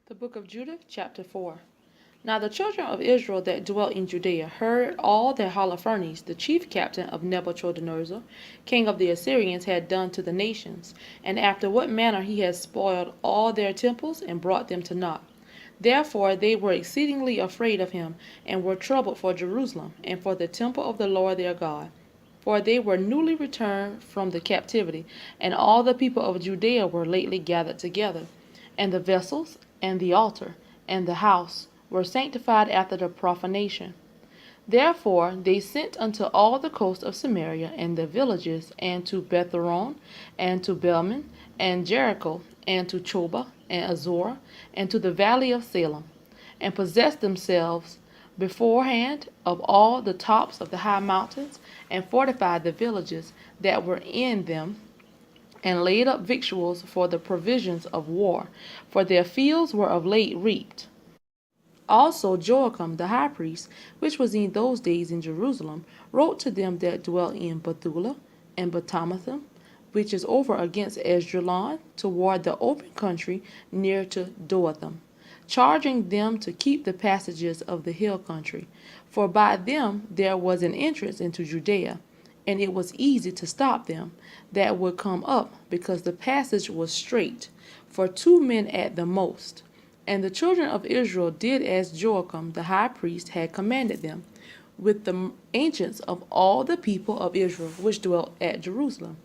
The book of Judith, chapter 4. Now the children of Israel that dwelt in Judea heard all that Holofernes, the chief captain of Nebuchadnezzar, king of the Assyrians, had done to the nations, and after what manner he had spoiled all their temples and brought them to naught. Therefore they were exceedingly afraid of him, and were troubled for Jerusalem, and for the temple of the Lord their God. For they were newly returned from the captivity, and all the people of Judea were lately gathered together. And the vessels, and the altar, and the house, were sanctified after the profanation. Therefore they sent unto all the coast of Samaria and the villages, and to Betharon, and to Belman, and Jericho, and to Choba, and Azor, and to the valley of Salem, and possessed themselves beforehand of all the tops of the high mountains, and fortified the villages that were in them, and laid up victuals for the provisions of war, for their fields were of late reaped. Also Joachim the high priest, which was in those days in Jerusalem, wrote to them that dwelt in Bethula and Bethamathim, which is over against Esdraelon, toward the open country near to Doatham, charging them to keep the passages of the hill country, for by them there was an entrance into Judea, and it was easy to stop them that would come up, because the passage was straight, for 2 men at the most. And the children of Israel did as Joachim the high priest had commanded them, with the ancients of all the people of Israel which dwelt at Jerusalem.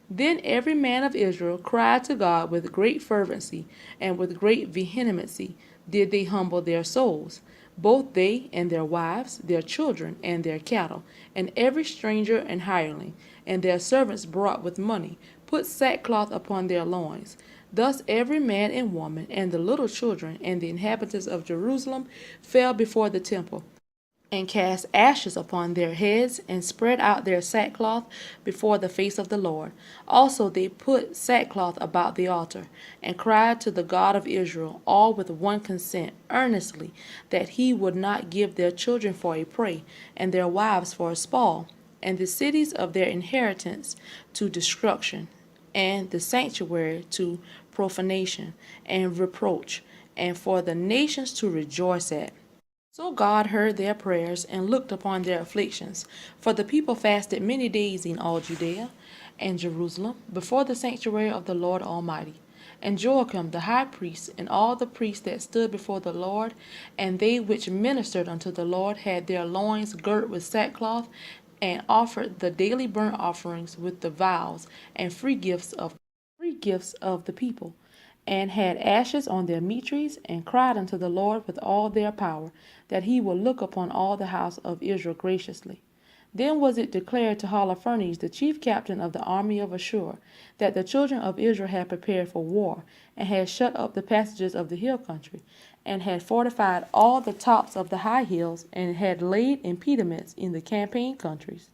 Then every man of Israel cried to God with great fervency, and with great vehemency did they humble their souls, both they and their wives, their children, and their cattle, and every stranger and hireling, and their servants brought with money, put sackcloth upon their loins. Thus every man and woman, and the little children, and the inhabitants of Jerusalem fell before the temple, and cast ashes upon their heads, and spread out their sackcloth before the face of the Lord. Also they put sackcloth about the altar, and cried to the God of Israel, all with one consent, earnestly, that he would not give their children for a prey, and their wives for a spoil, and the cities of their inheritance to destruction, and the sanctuary to profanation and reproach, and for the nations to rejoice at. So God heard their prayers, and looked upon their afflictions. For the people fasted many days in all Judea and Jerusalem before the sanctuary of the Lord Almighty. And Joachim the high priest, and all the priests that stood before the Lord, and they which ministered unto the Lord, had their loins girt with sackcloth, and offered the daily burnt offerings with the vows and free gifts of the people, and had ashes on their mitres, and cried unto the Lord with all their power, that he would look upon all the house of Israel graciously. Then was it declared to Holofernes, the chief captain of the army of Ashur, that the children of Israel had prepared for war, and had shut up the passages of the hill country, and had fortified all the tops of the high hills, and had laid impediments in the campaign countries.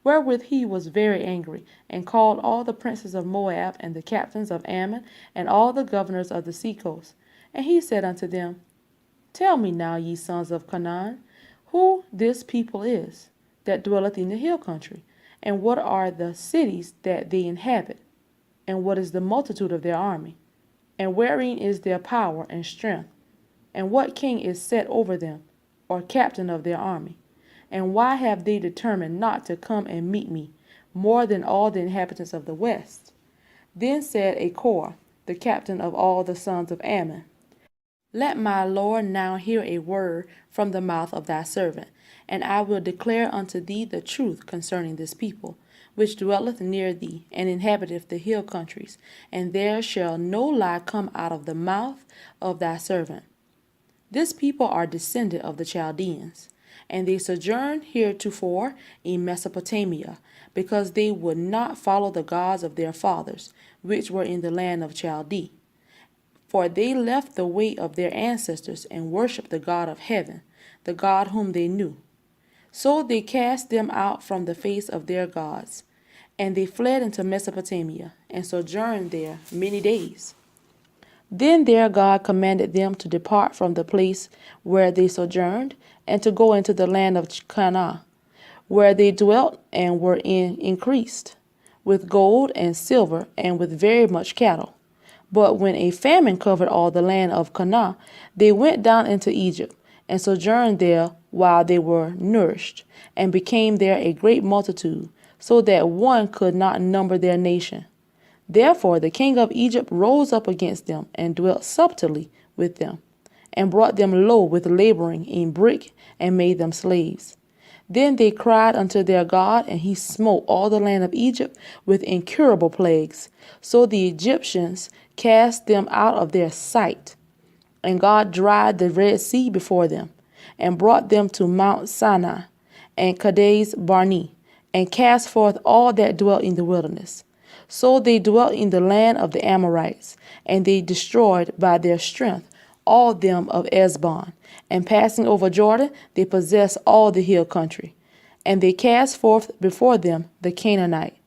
Wherewith he was very angry, and called all the princes of Moab, and the captains of Ammon, and all the governors of the seacoast. And he said unto them, Tell me now, ye sons of Canaan, who this people is, that dwelleth in the hill country, and what are the cities that they inhabit, and what is the multitude of their army, and wherein is their power and strength, and what king is set over them, or captain of their army? And why have they determined not to come and meet me, more than all the inhabitants of the west? Then said Achor, the captain of all the sons of Ammon, Let my lord now hear a word from the mouth of thy servant, and I will declare unto thee the truth concerning this people, which dwelleth near thee, and inhabiteth the hill countries, and there shall no lie come out of the mouth of thy servant. This people are descended of the Chaldeans, and they sojourned heretofore in Mesopotamia, because they would not follow the gods of their fathers, which were in the land of Chaldee. For they left the way of their ancestors, and worshipped the God of heaven, the God whom they knew. So they cast them out from the face of their gods, and they fled into Mesopotamia, and sojourned there many days. Then their God commanded them to depart from the place where they sojourned, and to go into the land of Canaan, where they dwelt and were increased, with gold and silver, and with very much cattle. But when a famine covered all the land of Canaan, they went down into Egypt, and sojourned there while they were nourished, and became there a great multitude, so that one could not number their nation. Therefore the king of Egypt rose up against them, and dwelt subtly with them, and brought them low with laboring in brick, and made them slaves. Then they cried unto their God, and he smote all the land of Egypt with incurable plagues. So the Egyptians cast them out of their sight. And God dried the Red Sea before them, and brought them to Mount Sinai, and Kadesh Barnea, and cast forth all that dwelt in the wilderness. So they dwelt in the land of the Amorites, and they destroyed by their strength all them of Esbon. And passing over Jordan, they possessed all the hill country. And they cast forth before them the Canaanite,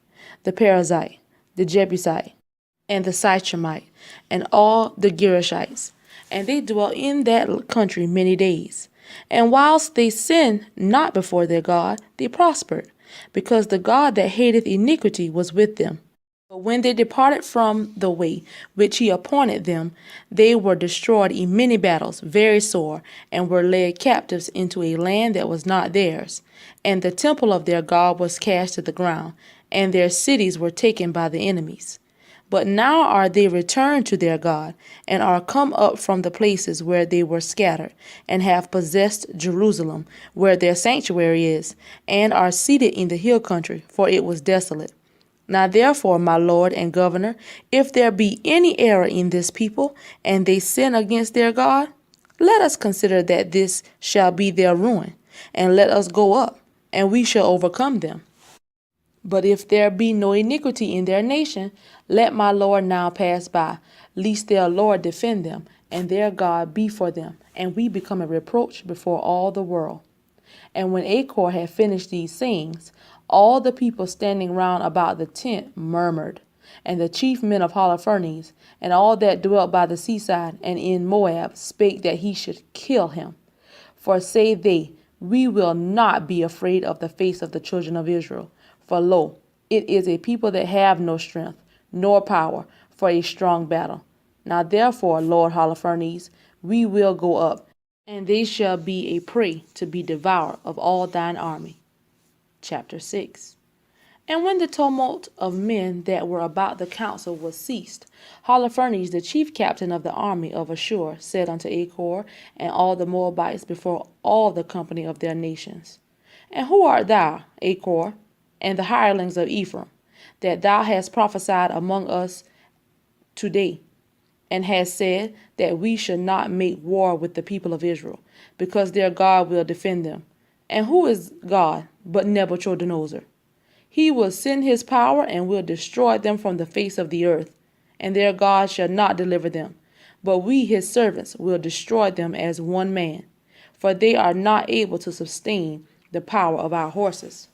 the Perizzite, the Jebusite, and the Sichemite, and all the Girgashites. And they dwelt in that country many days. And whilst they sinned not before their God, they prospered, because the God that hateth iniquity was with them. But when they departed from the way which he appointed them, they were destroyed in many battles, very sore, and were led captives into a land that was not theirs. And the temple of their God was cast to the ground, and their cities were taken by the enemies. But now are they returned to their God, and are come up from the places where they were scattered, and have possessed Jerusalem, where their sanctuary is, and are seated in the hill country, for it was desolate. Now therefore, my Lord and Governor, if there be any error in this people, and they sin against their God, let us consider that this shall be their ruin, and let us go up, and we shall overcome them. But if there be no iniquity in their nation, let my Lord now pass by, lest their Lord defend them, and their God be for them, and we become a reproach before all the world. And when Achor had finished these sayings, all the people standing round about the tent murmured. And the chief men of Holofernes, and all that dwelt by the seaside and in Moab, spake that he should kill him. For say they, we will not be afraid of the face of the children of Israel. For lo, it is a people that have no strength, nor power, for a strong battle. Now therefore, Lord Holofernes, we will go up, and they shall be a prey to be devoured of all thine army. Chapter 6. And when the tumult of men that were about the council was ceased, Holofernes, the chief captain of the army of Ashur, said unto Achor and all the Moabites before all the company of their nations, And who art thou, Achor, and the hirelings of Ephraim, that thou hast prophesied among us today, and hast said that we should not make war with the people of Israel, because their God will defend them? And who is God but Nebuchadnezzar? He will send his power and will destroy them from the face of the earth, and their God shall not deliver them. But we his servants will destroy them as one man, for they are not able to sustain the power of our horses.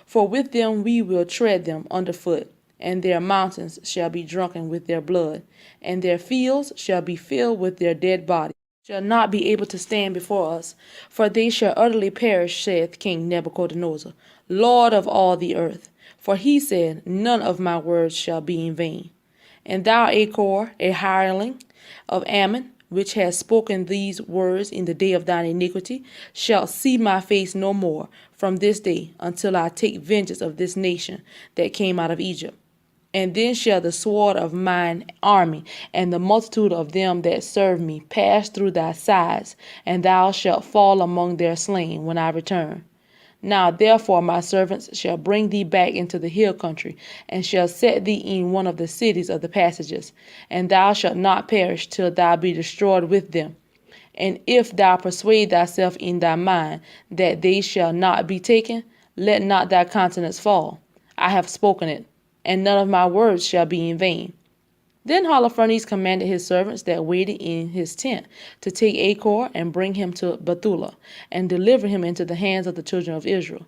For with them we will tread them underfoot, and their mountains shall be drunken with their blood, and their fields shall be filled with their dead bodies, shall not be able to stand before us, for they shall utterly perish, saith King Nebuchadnezzar, Lord of all the earth. For he said, None of my words shall be in vain. And thou, Achor, a hireling of Ammon, which hast spoken these words in the day of thine iniquity, shalt see my face no more from this day until I take vengeance of this nation that came out of Egypt. And then shall the sword of mine army and the multitude of them that serve me pass through thy sides, and thou shalt fall among their slain when I return. Now therefore my servants shall bring thee back into the hill country, and shall set thee in one of the cities of the passages, and thou shalt not perish till thou be destroyed with them. And if thou persuade thyself in thy mind that they shall not be taken, let not thy countenance fall. I have spoken it, and none of my words shall be in vain. Then Holofernes commanded his servants that waited in his tent to take Achor and bring him to Bethula, and deliver him into the hands of the children of Israel.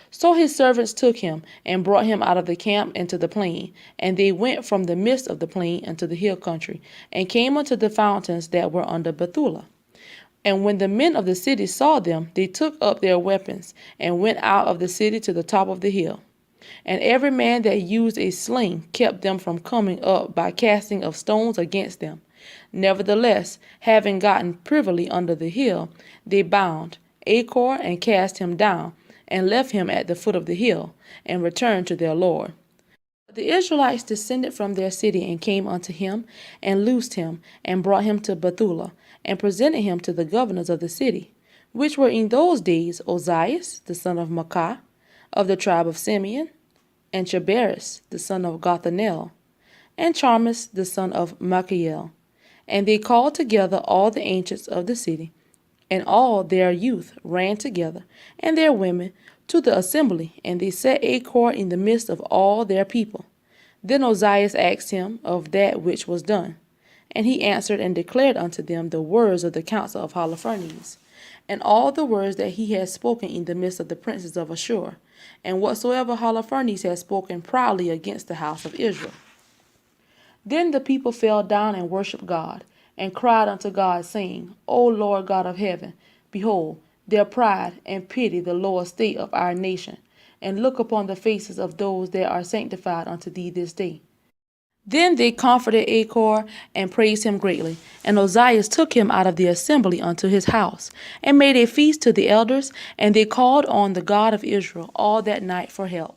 So his servants took him and brought him out of the camp into the plain, and they went from the midst of the plain into the hill country, and came unto the fountains that were under Bethula. And when the men of the city saw them, they took up their weapons, and went out of the city to the top of the hill. And every man that used a sling kept them from coming up by casting of stones against them. Nevertheless, having gotten privily under the hill, they bound Achor and cast him down, and left him at the foot of the hill, and returned to their Lord. But the Israelites descended from their city and came unto him, and loosed him, and brought him to Bethula, and presented him to the governors of the city, which were in those days Ozias the son of Maacah, of the tribe of Simeon, and Chabaris the son of Gothanel, and Charmis the son of Machiel. And they called together all the ancients of the city, and all their youth ran together, and their women, to the assembly, and they set Achor in the midst of all their people. Then Ozias asked him of that which was done. And he answered and declared unto them the words of the council of Holofernes, and all the words that he had spoken in the midst of the princes of Ashur, and whatsoever Holofernes had spoken proudly against the house of Israel. Then the people fell down and worshipped God, and cried unto God, saying, O Lord God of heaven, behold their pride, and pity the low estate of our nation, and look upon the faces of those that are sanctified unto thee this day. Then they comforted Achor, and praised him greatly. And Ozias took him out of the assembly unto his house, and made a feast to the elders, and they called on the God of Israel all that night for help.